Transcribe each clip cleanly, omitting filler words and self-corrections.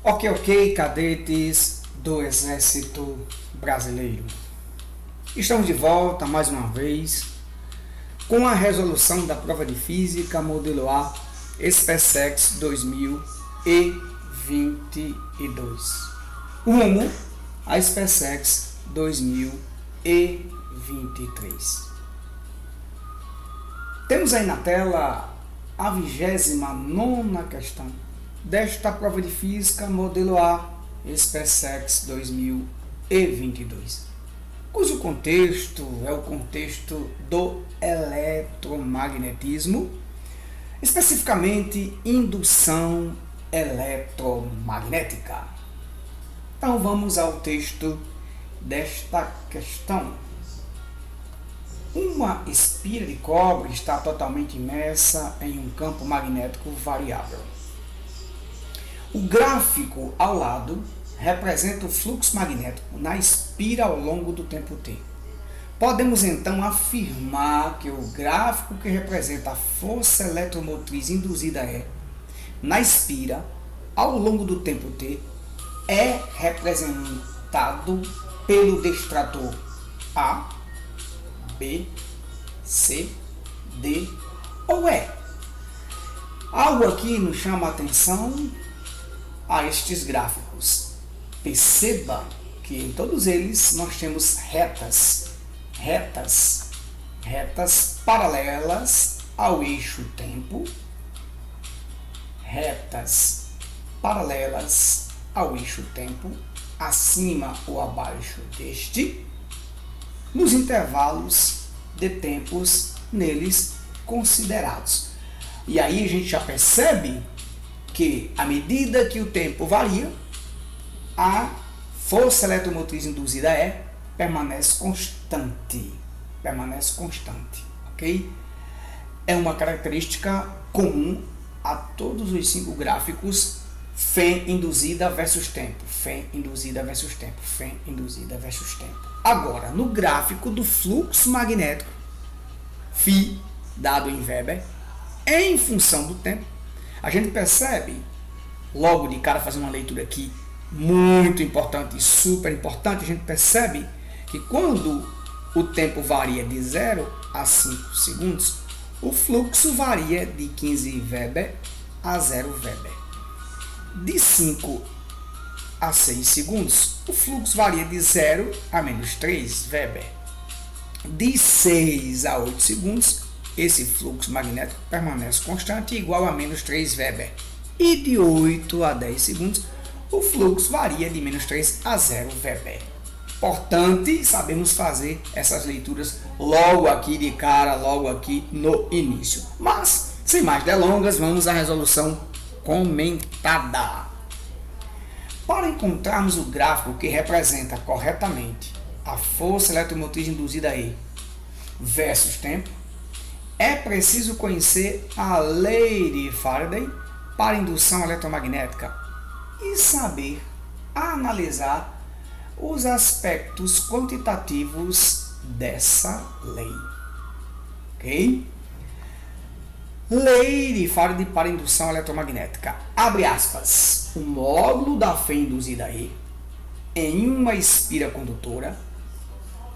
Ok, cadetes do Exército Brasileiro. Estamos de volta mais uma vez com a resolução da prova de Física Modelo A SpaceX 2022. Rumo a SpaceX 2023. Temos aí na tela a 29ª questão desta prova de Física Modelo A SpaceX 2022, cujo contexto é o contexto do eletromagnetismo, especificamente indução eletromagnética. Então vamos ao texto desta questão. Uma espira de cobre está totalmente imersa em um campo magnético variável. O gráfico ao lado representa o fluxo magnético na espira ao longo do tempo t. Podemos então afirmar que o gráfico que representa a força eletromotriz induzida na espira ao longo do tempo t é representado pelo distrator A, B, C, D ou E. Algo aqui nos chama a atenção a estes gráficos. Perceba que em todos eles nós temos retas paralelas ao eixo tempo, retas paralelas ao eixo tempo, acima ou abaixo deste, nos intervalos de tempos neles considerados. E aí a gente já percebe que, à medida que o tempo varia, a força eletromotriz induzida permanece constante, ok? É uma característica comum a todos os 5 gráficos Fé induzida versus tempo, Fé induzida versus tempo, Fé induzida versus tempo. Agora, no gráfico do fluxo magnético, Φ, dado em Weber, em função do tempo, a gente percebe, logo de cara, fazendo uma leitura aqui muito importante e super importante, a gente percebe que quando o tempo varia de 0 a 5 segundos, o fluxo varia de 15 Weber a 0 Weber. De 5 a 6 segundos, o fluxo varia de 0 a menos 3 Weber. De 6 a 8 segundos, esse fluxo magnético permanece constante, igual a menos 3 Weber. E de 8 a 10 segundos, o fluxo varia de menos 3 a 0 Weber. Importante sabemos fazer essas leituras logo aqui de cara, logo aqui no início. Mas, sem mais delongas, vamos à resolução comentada. Para encontrarmos o gráfico que representa corretamente a força eletromotriz induzida versus tempo, é preciso conhecer a lei de Faraday para indução eletromagnética e saber analisar os aspectos quantitativos dessa lei. Ok? Lei de Faraday para indução eletromagnética. Abre aspas. O módulo da fé induzida em uma espira condutora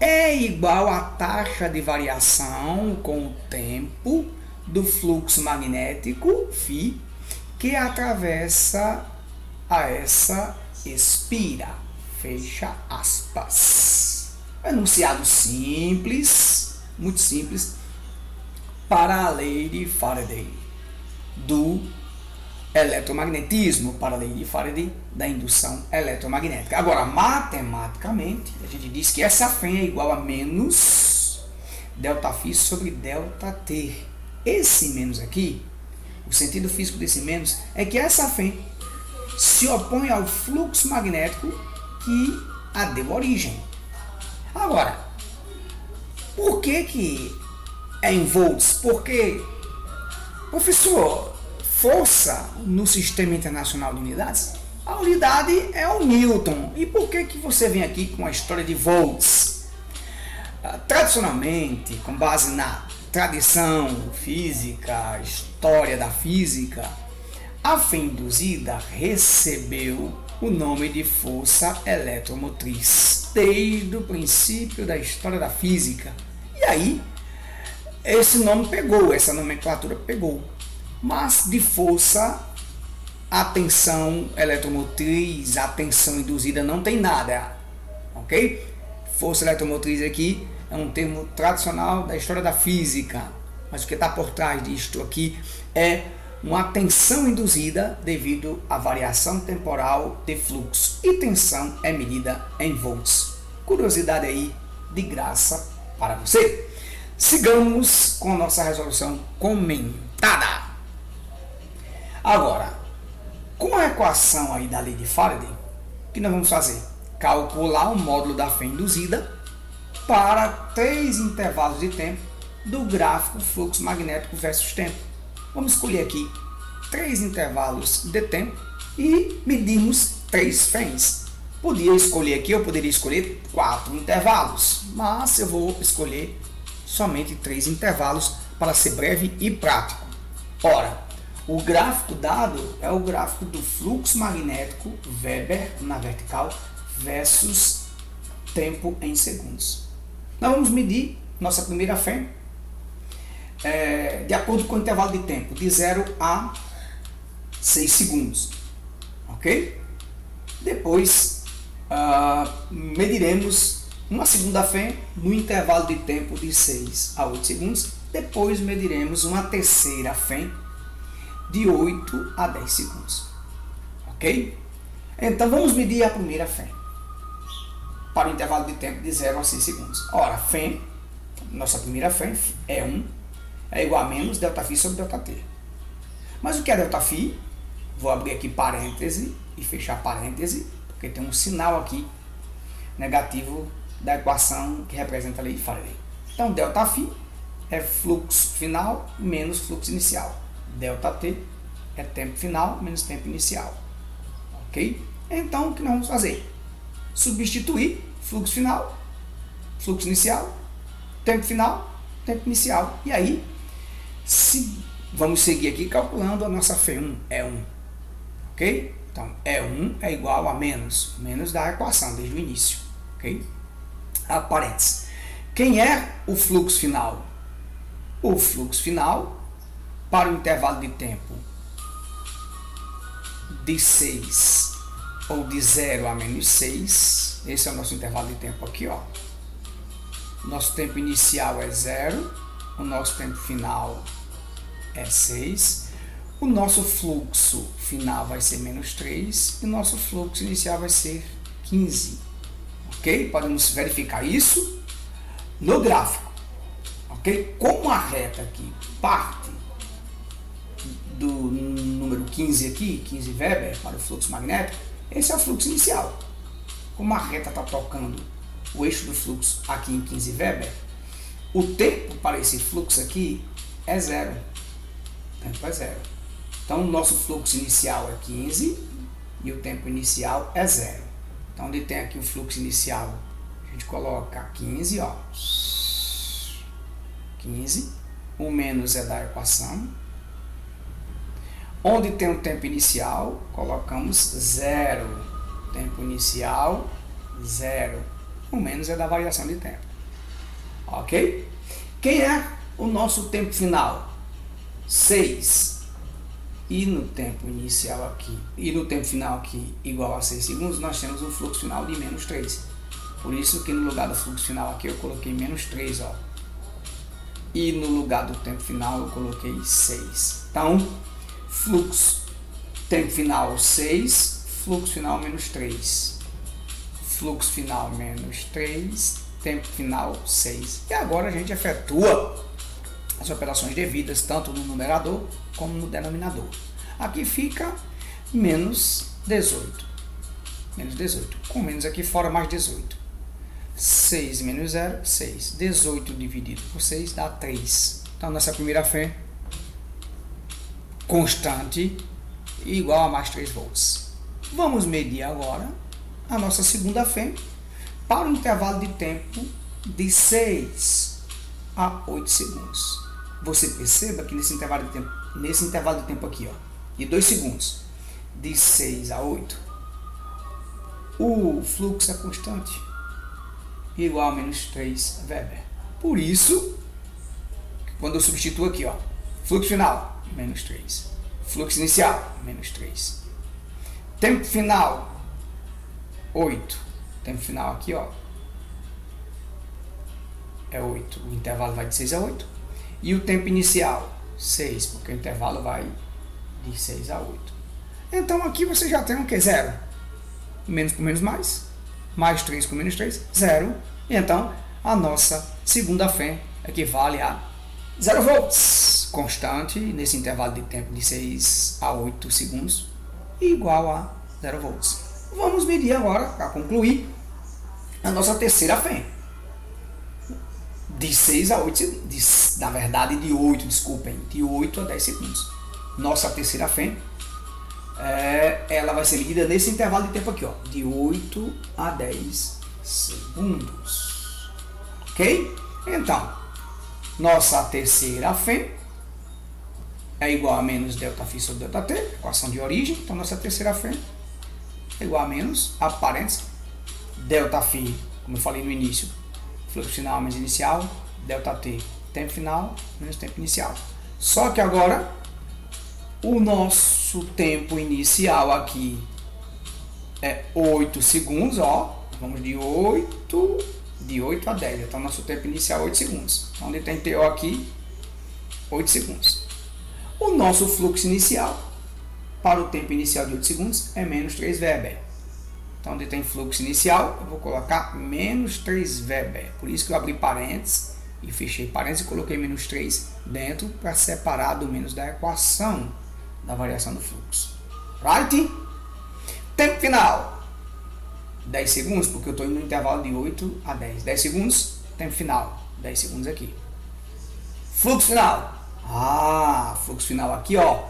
é igual à taxa de variação com o tempo do fluxo magnético Φ que atravessa a essa espira. Fecha aspas. Enunciado simples, muito simples, para a lei de Faraday do eletromagnetismo, para a lei de Faraday da indução eletromagnética. Agora, matematicamente, a gente diz que essa fé é igual a menos ΔΦ sobre ΔT. Esse menos aqui, o sentido físico desse menos é que essa fé se opõe ao fluxo magnético que a deu origem. Agora, por que é em volts? Porque, professor, força no Sistema Internacional de Unidades, a unidade é o Newton. E por que você vem aqui com a história de volts? Tradicionalmente, com base na tradição física, história da física, A fé induzida recebeu o nome de força eletromotriz desde o princípio da história da física. E aí, esse nome pegou, essa nomenclatura pegou. Mas de força, a tensão eletromotriz, a tensão induzida não tem nada, ok? Força eletromotriz aqui é um termo tradicional da história da física, mas o que está por trás disto aqui é uma tensão induzida devido à variação temporal de fluxo, e tensão é medida em volts. Curiosidade aí de graça para você. Sigamos com a nossa resolução comentada. Agora, com a equação aí da lei de Faraday, o que nós vamos fazer? Calcular o módulo da fé induzida para 3 intervalos de tempo do gráfico fluxo magnético versus tempo. Vamos escolher aqui 3 intervalos de tempo e medirmos 3 fés. Podia escolher aqui, eu poderia escolher 4 intervalos, mas eu vou escolher somente 3 intervalos para ser breve e prático. Ora, o gráfico dado é o gráfico do fluxo magnético Weber na vertical versus tempo em segundos. Nós vamos medir nossa primeira fé de acordo com o intervalo de tempo, de 0 a 6 segundos. Ok? Depois, mediremos uma segunda fé no intervalo de tempo de 6 a 8 segundos. Depois, mediremos uma terceira fé de 8 a 10 segundos. Ok? Então, vamos medir a primeira fé para o intervalo de tempo de 0 a 6 segundos. Ora, fé, nossa primeira fé é 1, é igual a menos ΔΦ sobre ΔT. Mas o que é ΔΦ? Vou abrir aqui parêntese e fechar parêntese, porque tem um sinal aqui negativo da equação que representa a lei de Faraday. Então, ΔΦ é fluxo final menos fluxo inicial. ΔT é tempo final menos tempo inicial. Ok? Então, o que nós vamos fazer? Substituir fluxo final, fluxo inicial, tempo final, tempo inicial. E aí, vamos seguir aqui calculando a nossa Φ1 é 1. Ok? Então, E1 é igual a menos da equação desde o início. Ok? A parênteses. Quem é o fluxo final? O fluxo final, para o intervalo de tempo de 6 ou de 0 a menos 6, esse é o nosso intervalo de tempo aqui, ó. Nosso tempo inicial é 0, o nosso tempo final é 6, o nosso fluxo final vai ser menos 3 e o nosso fluxo inicial vai ser 15. Ok? Podemos verificar isso no gráfico. Ok? Como a reta aqui parte do número 15 aqui, 15 Weber para o fluxo magnético, esse é o fluxo inicial. Como a reta está tocando o eixo do fluxo aqui em 15 Weber, o tempo para esse fluxo aqui é 0. O tempo é 0. Então, o nosso fluxo inicial é 15 e o tempo inicial é 0. Então, onde tem aqui o fluxo inicial, a gente coloca 15, ó. 15. O menos é da equação. Onde tem o tempo inicial, colocamos 0. Tempo inicial, 0. O menos é da variação de tempo. Ok? Quem é o nosso tempo final? 6. E no tempo inicial aqui, e no tempo final aqui, igual a 6 segundos, nós temos um fluxo final de menos 3. Por isso que no lugar do fluxo final aqui eu coloquei menos 3, ó. E no lugar do tempo final eu coloquei 6. Então, fluxo, tempo final 6, fluxo final menos 3. Fluxo final menos 3, tempo final 6. E agora a gente efetua as operações devidas, tanto no numerador como no denominador. Aqui fica menos 18. Menos 18. Com menos aqui fora, mais 18. 6 menos 0, 6. 18 dividido por 6 dá 3. Então, nossa primeira fé constante igual a mais 3 volts. Vamos medir agora a nossa segunda fé para o intervalo de tempo de 6 a 8 segundos. Você perceba que nesse intervalo de tempo aqui, ó, de 2 segundos, de 6 a 8, o fluxo é constante, igual a menos 3 Weber. Por isso, quando eu substituo aqui, ó, fluxo final, menos 3. Fluxo inicial, menos 3. Tempo final, 8. Tempo final aqui, ó, é 8. O intervalo vai de 6 a 8. E o tempo inicial, 6, porque o intervalo vai de 6 a 8. Então aqui você já tem o que? 0. Menos com menos mais 3 com menos 3, 0. E então a nossa segunda FEM equivale a 0 volts, constante, nesse intervalo de tempo de 6 a 8 segundos, igual a 0 volts. Vamos medir agora, para concluir, a nossa terceira FEM. De 6 a 8 segundos, na verdade de 8, desculpem, de 8 a 10 segundos. Nossa terceira FEM, ela vai ser medida nesse intervalo de tempo aqui, ó, de 8 a 10 segundos. Ok? Então, nossa terceira FEM é igual a menos ΔΦ sobre ΔT, equação de origem. Então, nossa terceira FEM é igual a menos, a parênteses, ΔΦ, como eu falei no início, fluxo final menos inicial, ΔT, tempo final menos tempo inicial. Só que agora, o nosso tempo inicial aqui é 8 segundos, ó, vamos de 8 a 10, então nosso tempo inicial é 8 segundos. Então, onde tem TO aqui, 8 segundos. O nosso fluxo inicial, para o tempo inicial de 8 segundos, é menos 3 Weber. Então, onde tem fluxo inicial, eu vou colocar menos 3 Weber. Por isso que eu abri parênteses e fechei parênteses e coloquei menos 3 dentro para separar do menos da equação da variação do fluxo. Right? Tempo final. 10 segundos, porque eu estou indo no intervalo de 8 a 10. 10 segundos, tempo final. 10 segundos aqui. Fluxo final. Fluxo final aqui, ó.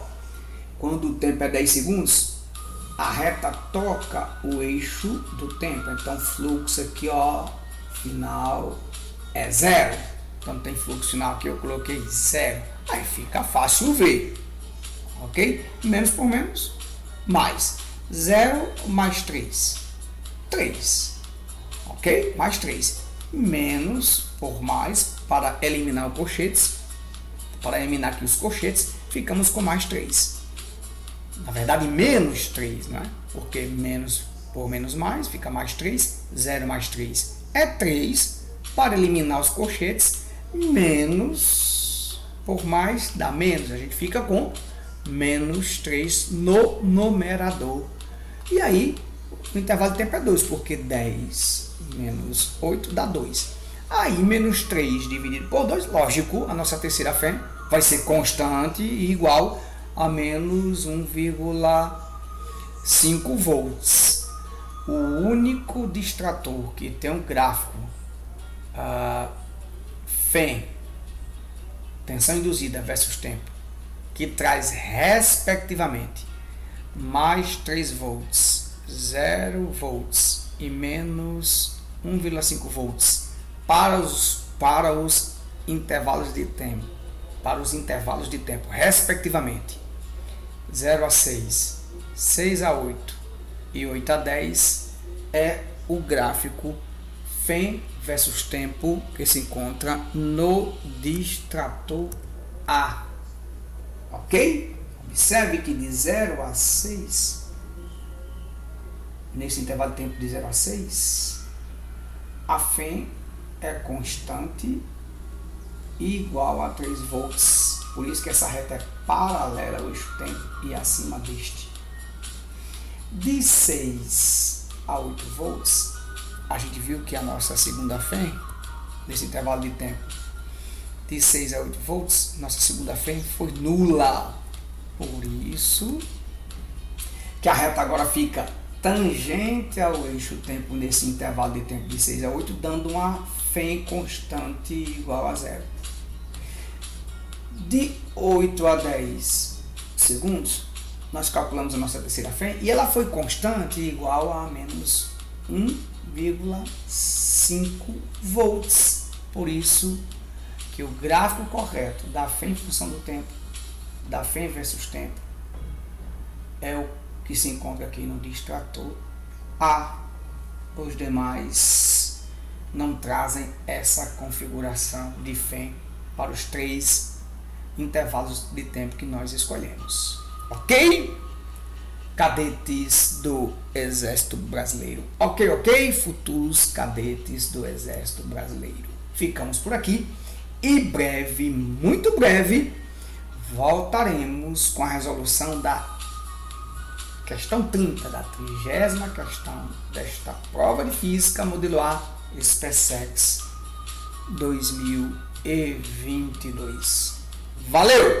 Quando o tempo é 10 segundos, a reta toca o eixo do tempo. Então, fluxo aqui, ó, final é 0. Então, tem fluxo final aqui, eu coloquei 0. Aí fica fácil ver. Ok? Menos por menos, mais. 0 mais 3. 3. Ok? Mais 3. Menos por mais, para eliminar os colchetes. Para eliminar aqui os colchetes, ficamos com mais 3. Na verdade, menos 3, né? Porque menos por menos mais, fica mais 3. 0 mais 3 é 3. Para eliminar os colchetes, menos por mais dá menos. A gente fica com menos 3 no numerador. E aí, o intervalo de tempo é 2, porque 10 menos 8 dá 2. Aí, menos 3 dividido por 2, lógico, a nossa terceira FEM vai ser constante e igual a menos 1,5 volts. O único distrator que tem um gráfico FEM, tensão induzida versus tempo, que traz respectivamente mais 3 volts, 0 volts e menos 1,5 volts para os intervalos de tempo, respectivamente 0 a 6, 6 a 8 e 8 a 10, é o gráfico FEM versus tempo que se encontra no distrator A. Ok? Observe que de 0 a 6, nesse intervalo de tempo de 0 a 6, a FEM é constante e igual a 3 volts. Por isso que essa reta é paralela ao eixo-tempo e acima deste. De 6 a 8 volts, a gente viu que a nossa segunda FEM, nesse intervalo de tempo, de 6 a 8 volts, nossa segunda FEM foi nula. Por isso que a reta agora fica tangente ao eixo-tempo nesse intervalo de tempo de 6 a 8, dando uma FEM constante igual a 0. De 8 a 10 segundos, nós calculamos a nossa terceira FEM e ela foi constante igual a menos 1,5 volts. Por isso que o gráfico correto da FEM em função do tempo, da FEM versus tempo, é o que se encontra aqui no distrator. Os demais não trazem essa configuração de FEM para os 3 intervalos de tempo que nós escolhemos. Ok? Cadetes do Exército Brasileiro. Ok? Futuros cadetes do Exército Brasileiro. Ficamos por aqui e breve, muito breve, voltaremos com a resolução da questão 30, da 30ª questão desta prova de Física Modelo A SpaceX 2022. Valeu!